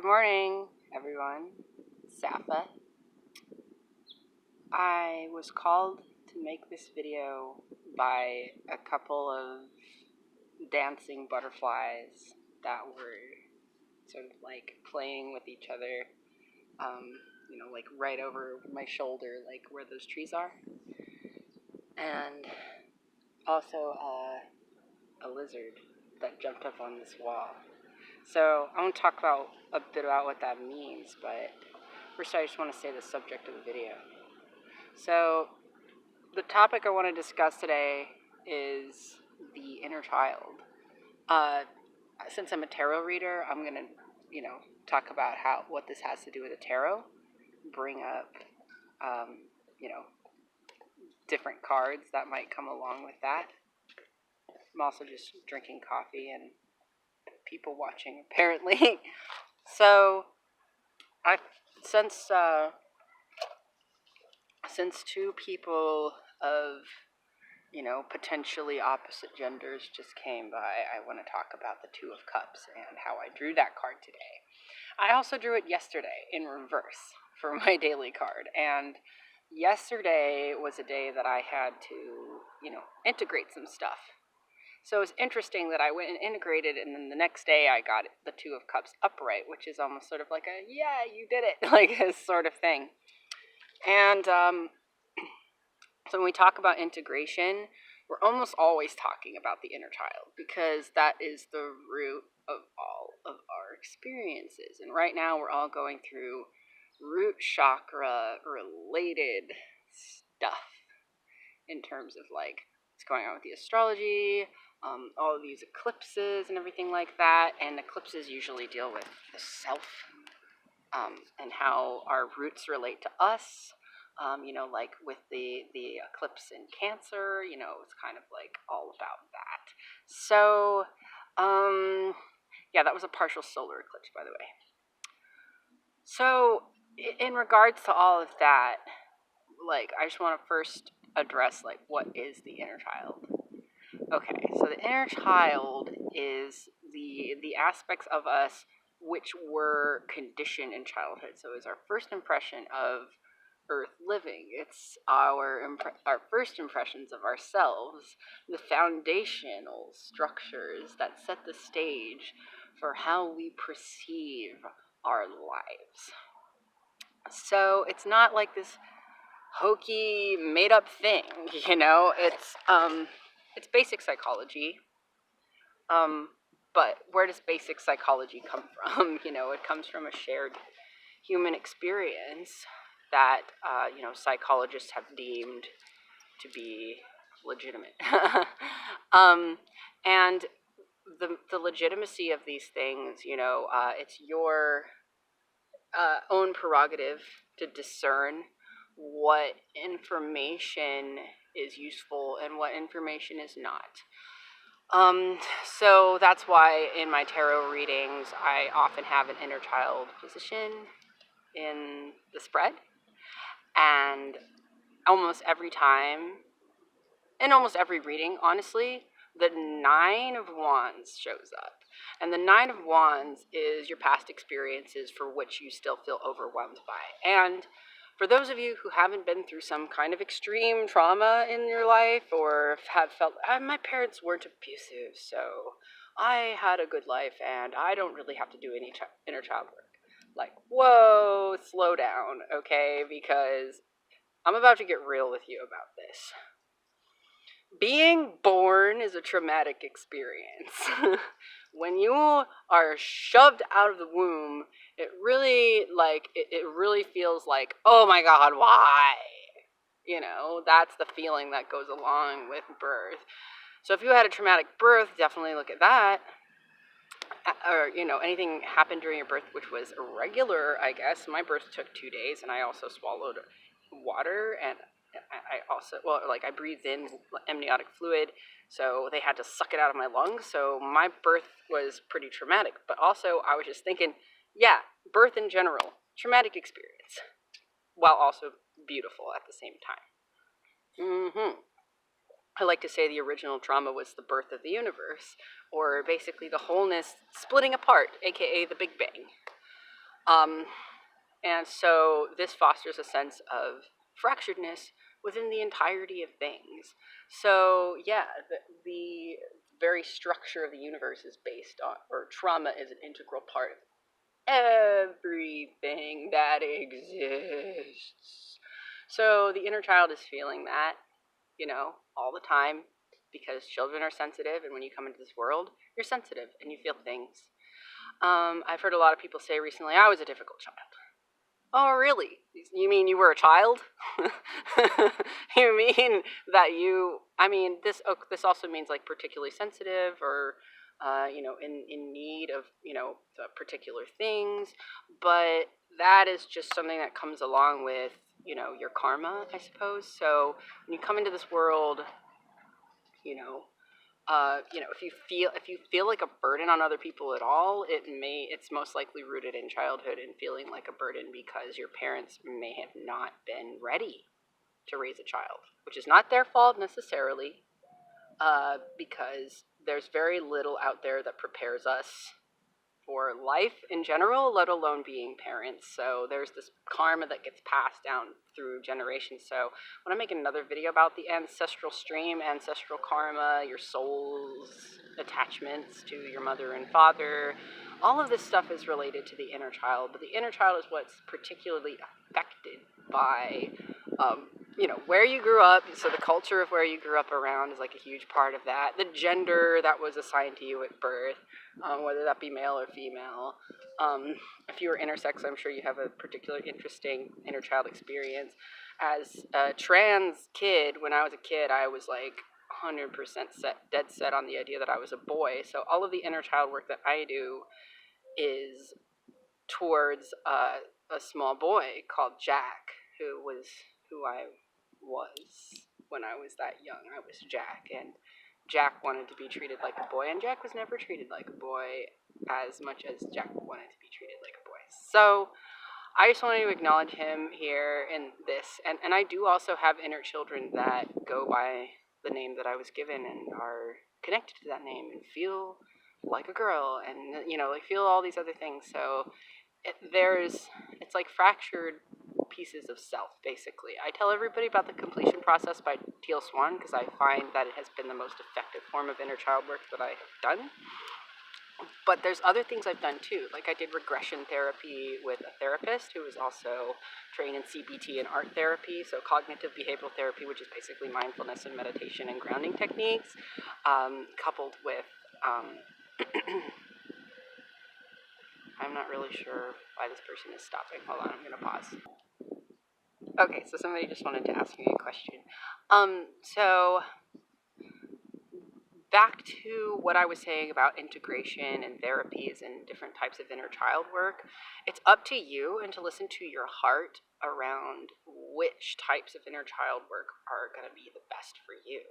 morning, everyone. Saffa. I was called to make this video by a couple of dancing butterflies that were sort of like playing with each other, like right over my shoulder, like where those trees are. And also a lizard that jumped up on this wall. So I want to talk about a bit about what that means, but first I just want to say the subject of the video. So the topic I want to discuss today is the inner child. Since I'm a tarot reader, I'm going to, talk about what this has to do with the tarot, bring up, different cards that might come along with that. I'm also just drinking coffee and people watching, apparently. So, since two people of, potentially opposite genders just came by, I want to talk about the Two of Cups and how I drew that card today. I also drew it yesterday in reverse for my daily card, and yesterday was a day that I had to, integrate some stuff. So it's interesting that I went and integrated, and then the next day I got the Two of Cups upright, which is almost sort of like a, yeah, you did it, like a sort of thing. And so when we talk about integration, we're almost always talking about the inner child, because that is the root of all of our experiences. And right now we're all going through root chakra related stuff in terms of like what's going on with the astrology, all of these eclipses and everything like that. And eclipses usually deal with the self, and how our roots relate to us. Like with the eclipse in Cancer, it's kind of like all about that. So, yeah, that was a partial solar eclipse, by the way. So, in regards to all of that, like, I just want to first address, like, what is the inner child? Okay, so the inner child is the aspects of us which were conditioned in childhood. So it's our first impression of Earth living. It's our first impressions of ourselves, the foundational structures that set the stage for how we perceive our lives. So it's not like this hokey, made-up thing, It's basic psychology. But where does basic psychology come from? It comes from a shared human experience that, psychologists have deemed to be legitimate. And the legitimacy of these things, it's your own prerogative to discern what information is useful and what information is not. So that's why in my tarot readings, I often have an inner child position in the spread. And almost every time, in almost every reading, honestly, the Nine of Wands shows up. And the Nine of Wands is your past experiences for which you still feel overwhelmed by. And for those of you who haven't been through some kind of extreme trauma in your life, or have felt, my parents weren't abusive, so I had a good life and I don't really have to do any inner child work. Like, whoa, slow down, okay? Because I'm about to get real with you about this. Being born is a traumatic experience. When you are shoved out of the womb, it really, it really feels like, oh my God, why? That's the feeling that goes along with birth. So if you had a traumatic birth, definitely look at that. Or, anything happened during your birth which was irregular, I guess. My birth took 2 days, and I also swallowed water, and I breathed in amniotic fluid, so they had to suck it out of my lungs. So my birth was pretty traumatic. But also, I was just thinking, yeah, birth in general, traumatic experience, while also beautiful at the same time. I like to say the original trauma was the birth of the universe, or basically the wholeness splitting apart, aka the Big Bang. Um, and so this fosters a sense of fracturedness within the entirety of things. So yeah, the very structure of the universe is based on, or trauma is an integral part of everything that exists. So the inner child is feeling that, all the time, because children are sensitive, and when you come into this world, you're sensitive and you feel things. I've heard a lot of people say recently, I was a difficult child. Oh, really? You mean you were a child? You mean that this also means like particularly sensitive, or, in need of, particular things. But that is just something that comes along with, your karma, I suppose. So when you come into this world, you know, if you feel like a burden on other people at all, it's most likely rooted in childhood and feeling like a burden because your parents may have not been ready to raise a child, which is not their fault necessarily, because there's very little out there that prepares us for life in general, let alone being parents. So there's this karma that gets passed down through generations. So when I'm making another video about the ancestral stream, ancestral karma, your soul's attachments to your mother and father, all of this stuff is related to the inner child. But the inner child is what's particularly affected by, where you grew up. So the culture of where you grew up around is like a huge part of that. The gender that was assigned to you at birth, whether that be male or female. If you were intersex, I'm sure you have a particularly interesting inner child experience. As a trans kid, when I was a kid, I was like 100% dead set on the idea that I was a boy. So all of the inner child work that I do is towards a small boy called Jack, who I was when I was that young. I was Jack, and Jack wanted to be treated like a boy, and Jack was never treated like a boy as much as Jack wanted to be treated like a boy. So I just wanted to acknowledge him here in this. And I do also have inner children that go by the name that I was given and are connected to that name and feel like a girl, and, like feel all these other things. So it's like fractured pieces of self, basically. I tell everybody about the completion process by Teal Swan because I find that it has been the most effective form of inner child work that I have done. But there's other things I've done too. Like I did regression therapy with a therapist who was also trained in CBT and art therapy, so cognitive behavioral therapy, which is basically mindfulness and meditation and grounding techniques, coupled with I'm not really sure why this person is stopping. Hold on, I'm going to pause. Okay, so somebody just wanted to ask me a question. So back to what I was saying about integration and therapies and different types of inner child work, it's up to you and to listen to your heart around which types of inner child work are going to be the best for you.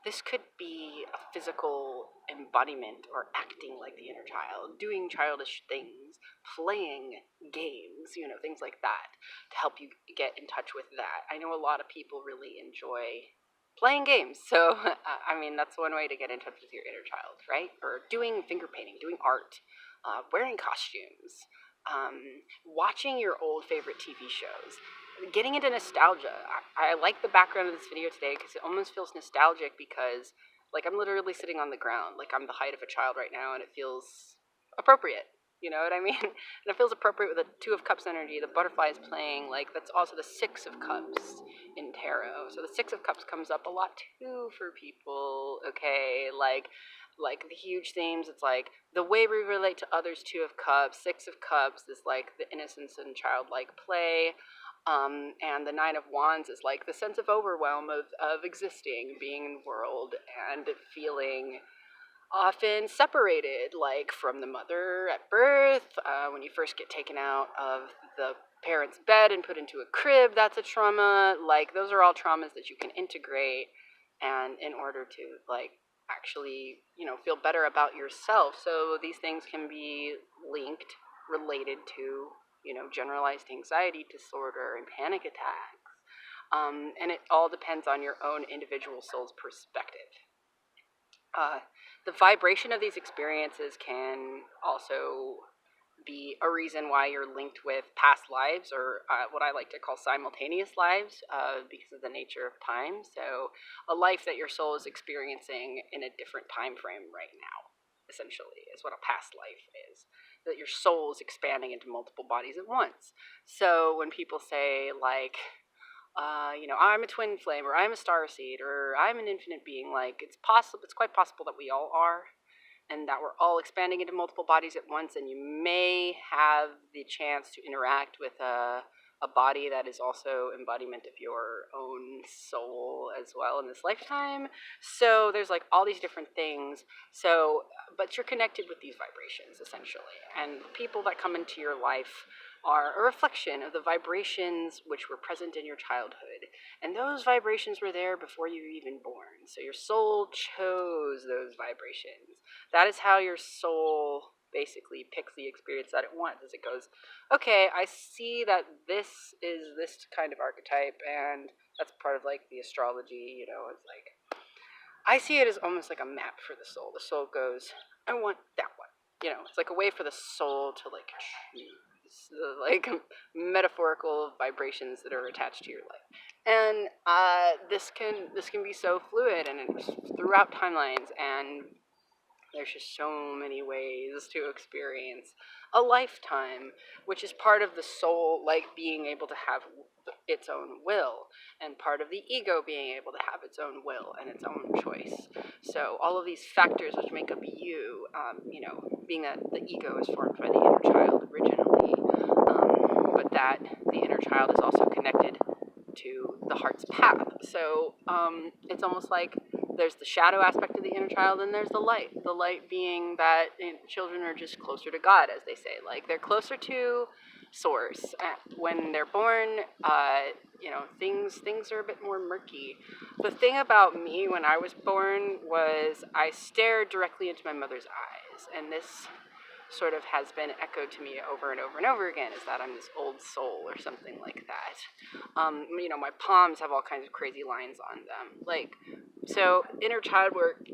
This could be a physical embodiment or acting like the inner child, doing childish things, playing games, things like that, to help you get in touch with that. I know a lot of people really enjoy playing games. So, that's one way to get in touch with your inner child, right? Or doing finger painting, doing art, wearing costumes, watching your old favorite TV shows, getting into nostalgia. I like the background of this video today because it almost feels nostalgic because, like, I'm literally sitting on the ground. Like, I'm the height of a child right now, and it feels appropriate. You know what I mean? And it feels appropriate with the Two of Cups energy. The butterfly is playing. Like, that's also the Six of Cups in tarot. So the Six of Cups comes up a lot too for people. Okay, like the huge themes. It's like the way we relate to others. Two of Cups, Six of Cups is like the innocence and childlike play. And the Nine of Wands is like the sense of overwhelm of existing, being in the world, and feeling often separated, like from the mother at birth, when you first get taken out of the parent's bed and put into a crib. That's a trauma. Like, those are all traumas that you can integrate, and in order to, like, actually, feel better about yourself. So these things can be linked, related to, generalized anxiety disorder and panic attacks. And it all depends on your own individual soul's perspective. The vibration of these experiences can also be a reason why you're linked with past lives, or what I like to call simultaneous lives, because of the nature of time. So a life that your soul is experiencing in a different time frame right now, essentially, is what a past life is. That your soul is expanding into multiple bodies at once. So when people say, like, I'm a twin flame, or I'm a star seed, or I'm an infinite being, like, it's quite possible that we all are, and that we're all expanding into multiple bodies at once, and you may have the chance to interact with a body that is also embodiment of your own soul as well in this lifetime. So there's like all these different things. So, but you're connected with these vibrations, essentially, and people that come into your life are a reflection of the vibrations which were present in your childhood. And those vibrations were there before you were even born. So your soul chose those vibrations. That is how your soul basically picks the experience that it wants. As it goes, okay, I see that this is this kind of archetype, and that's part of like the astrology, it's like, I see it as almost like a map for the soul. The soul goes, I want that one. It's like a way for the soul to like choose the like metaphorical vibrations that are attached to your life. And this can be so fluid, and it's throughout timelines, and there's just so many ways to experience a lifetime, which is part of the soul, like being able to have its own will, and part of the ego being able to have its own will and its own choice. So all of these factors which make up you, being that the ego is formed by the inner child originally, but that the inner child is also connected to the heart's path. So it's almost like there's the shadow aspect of the inner child, and there's the light. The light being that children are just closer to God, as they say. Like, they're closer to source. When they're born, things are a bit more murky. The thing about me when I was born was I stared directly into my mother's eyes, and this sort of has been echoed to me over and over and over again, is that I'm this old soul or something like that. My palms have all kinds of crazy lines on them. So inner child work,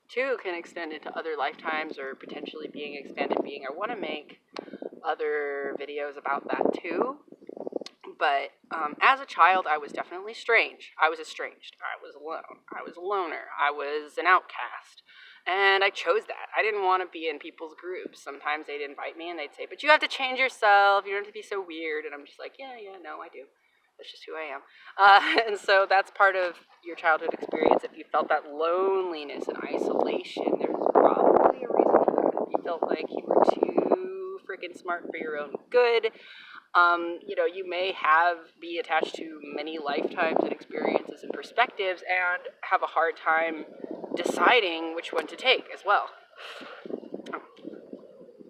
too, can extend into other lifetimes, or potentially being expanded being. I want to make other videos about that too. But as a child, I was definitely strange. I was estranged. I was alone. I was a loner. I was an outcast. And I chose that. I didn't want to be in people's groups. Sometimes they'd invite me and they'd say, but you have to change yourself. You don't have to be so weird. And I'm just like, yeah, no, I do. That's just who I am. And so that's part of your childhood experience. If you felt that loneliness and isolation, there's probably a reason for that. If you felt like you were too freaking smart for your own good, you may be attached to many lifetimes and experiences and perspectives, and have a hard time deciding which one to take as well.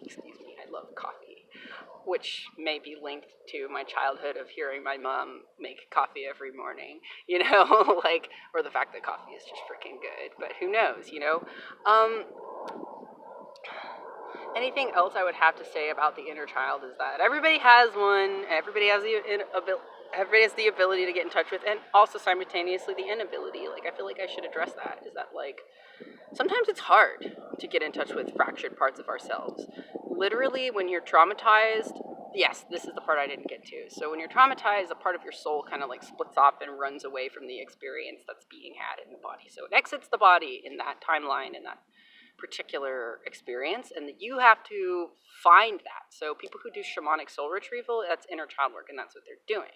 Excuse me, I love coffee, which may be linked to my childhood of hearing my mom make coffee every morning, or the fact that coffee is just freaking good, but who knows, Anything else I would have to say about the inner child is that everybody has one. Everybody has the ability to get in touch with, and also simultaneously the inability. I feel like I should address that. Is that sometimes it's hard to get in touch with fractured parts of ourselves. Literally, when you're traumatized, yes, this is the part I didn't get to. So when you're traumatized, a part of your soul kind of splits off and runs away from the experience that's being had in the body. So it exits the body in that timeline, in that particular experience, and you have to find that. So people who do shamanic soul retrieval, that's inner child work, and that's what they're doing.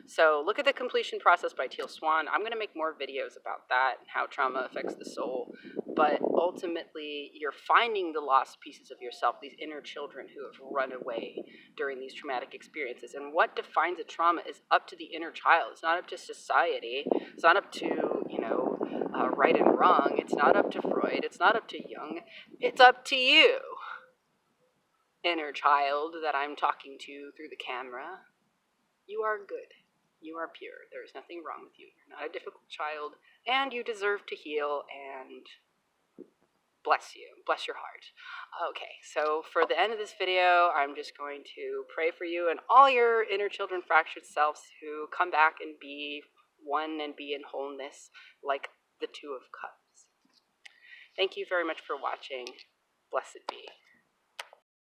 So look at the completion process by Teal Swan. I'm going to make more videos about that and how trauma affects the soul, but ultimately you're finding the lost pieces of yourself, these inner children who have run away during these traumatic experiences. And what defines a trauma is up to the inner child. It's not up to society. It's not up to right and wrong. It's not up to Freud. It's not up to Jung. It's up to you, inner child that I'm talking to through the camera. You are good. You are pure. There is nothing wrong with you. You're not a difficult child, and you deserve to heal, and bless you. Bless your heart. Okay, so for the end of this video, I'm just going to pray for you and all your inner children fractured selves who come back and be one and be in wholeness like the Two of Cups. Thank you very much for watching. Blessed be.